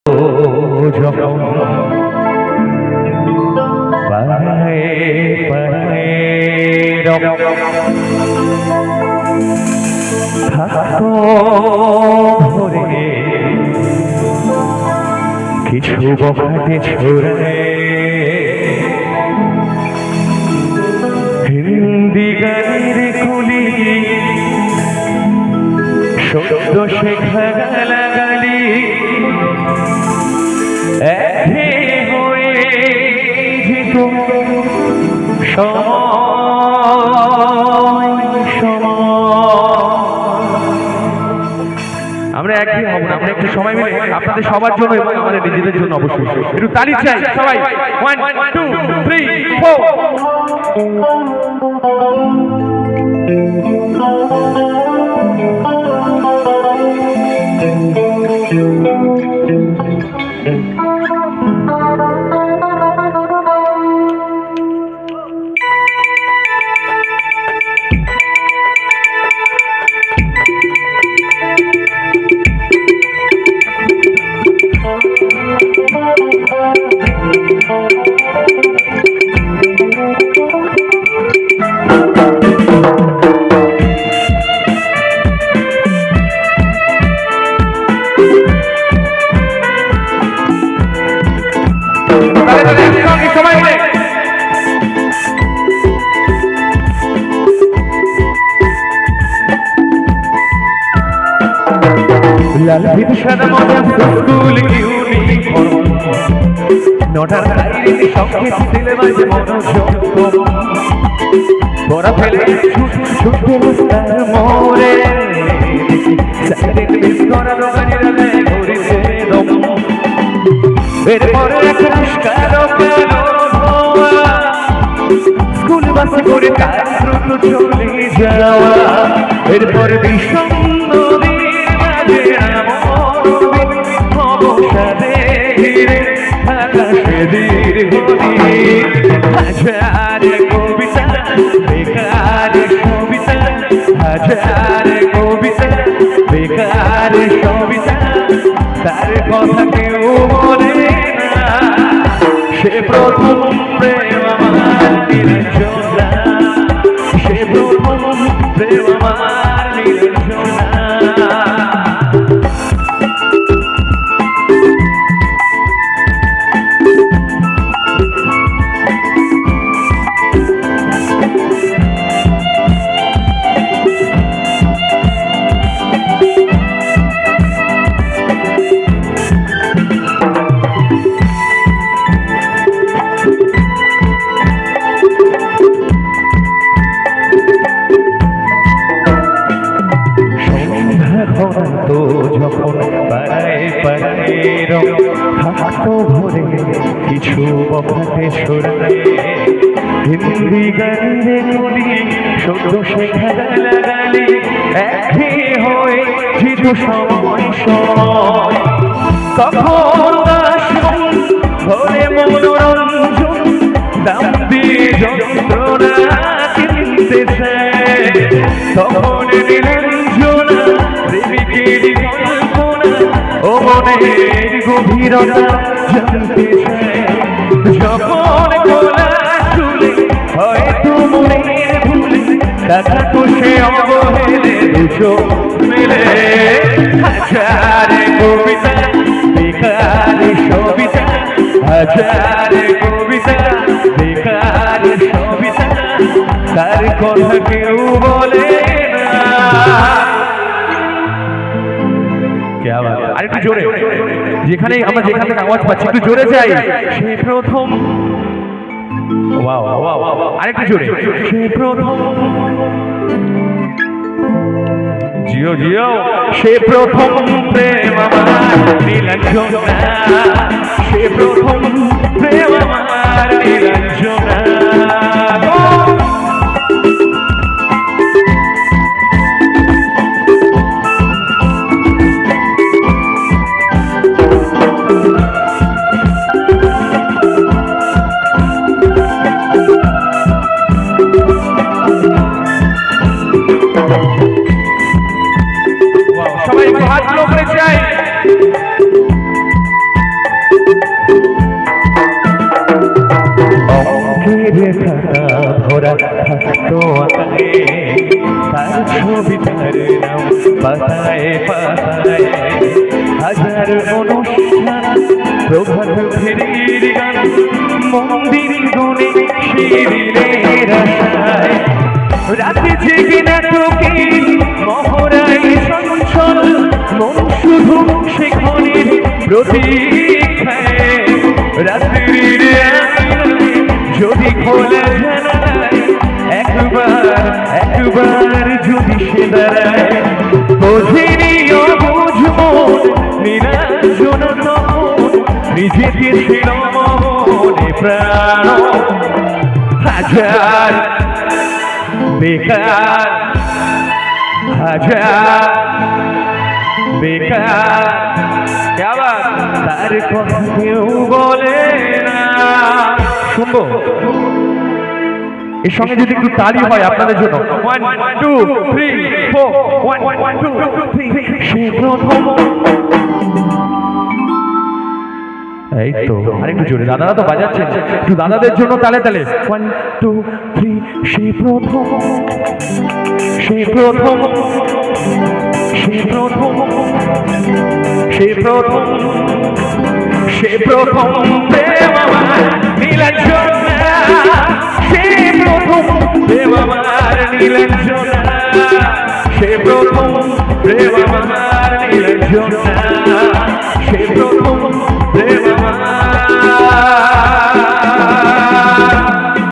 যখন পায়ে পায়ে থাকতো ভরে কিছু বখাটে ছোড়ে হিন্দি গানের কুলি সদ্য শেখা গালাগালি একে হয়ে যেত আমরা একই হব না, আমরা একটু সময় মিলে আপনাদের সবার জন্য এবং আমাদের নিজেদের জন্য অবশ্যই একটু তালি চাই সবাই। 1 2 3 4 লাল ভিত সাদা মজা স্কুল ইউনিফর্ম নটার ডায়েরি সঙ্গে সিলেবাস মনোযোগ পড়া ফেলে ছুটে রাস্তার মোড়ে সাইডে মিস করা দোকানিরা দেয় ঘুরিতে দম এরপরে একটা কালো কালো স্কুল বাসে করে কাজ দ্রুত চলে যাওয়া এরপরে বিষণ্ণ হাজার কবিতা বেকার কবিতা হাজার কবিতা বেকার কবিতা তার কথা কেউ বলে না সে প্রথম প্রেম আমার নিরঞ্জনা সে প্রথম প্রেম আমার নিরঞ্জনা তো যখন পাড়ায় পাড়ায় থাকতো ভরে কিছু বখাটে ছোড়ায় হিন্দি গানে কলি সদ্য শেখা গালাগালি একই হয়ে যেত সময় সময় তখন আসন ঘরে মনোরঞ্জন দাম দিয়ে যন্ত্রণা কিনতে চায় তখন নিরঞ্জনা প্রেমিকের কল্পনা ও মনের গভীরতা জানতে চায় যখন গোলা চুলে হয়তো মনের ভুলে দেখা তো সে অবহেলে দুটো মিলে হাজার কবিতা বেকার সবিতা হাজার কবিতা বেকার সবিতা তার কথা কেউ বলে না আরেকটু জোরে যেখানে আমরা যেখান থেকে আওয়াজ পাচ্ছি একটু জোরে যাই সে প্রথম আরেকটু জোরে সে প্রথম জিও জিও সে প্রথম প্রেম আমার নীলাঞ্জনা সে প্রথম প্রেম আমার নীলাঞ্জনা সবাই একটু হাত তুলে চাই করা থাকতো আকারে, তার ছবি তার নাম পাতায় পাতায়। হাজার অনুষ্ঠান প্রভাত ফেরির গান, মন্দির গুণে শিরিনের আশায়। রাতে জেগে নাটকে মহড়ায় চঞ্চল মন শুধু সেখানের প্রতীক্ষায়। রাত্রির আলোয় যদি খোলা জানালায় একবার যদি সে দাঁড়ায়, বোঝেনি অবুঝ মন নিরঞ্জন তখন নিজেকে ছিল মনে প্রাণ। হাজার বেকার, হাজার বেকার, তার কথা কেউ বলে না। শুনবো এর সঙ্গে যদি একটু তালি হয় আপনাদের জন্য। 1 2 3 4 1 2 3। সে প্রথম, এই তো আরেকটু জোরে, দাদারা তো বাজাচ্ছেন, একটু দাদাদের জন্য তালে তালে। 1 2 3। সে প্রথম, সে প্রথম, সে প্রথম, সে প্রথম, সে প্রথম প্রেম আমার নীলাঞ্জনা। সে প্রথম প্রেম আমার নীলাঞ্জনা। সে প্রথম প্রেম আমার নীলাঞ্জনা।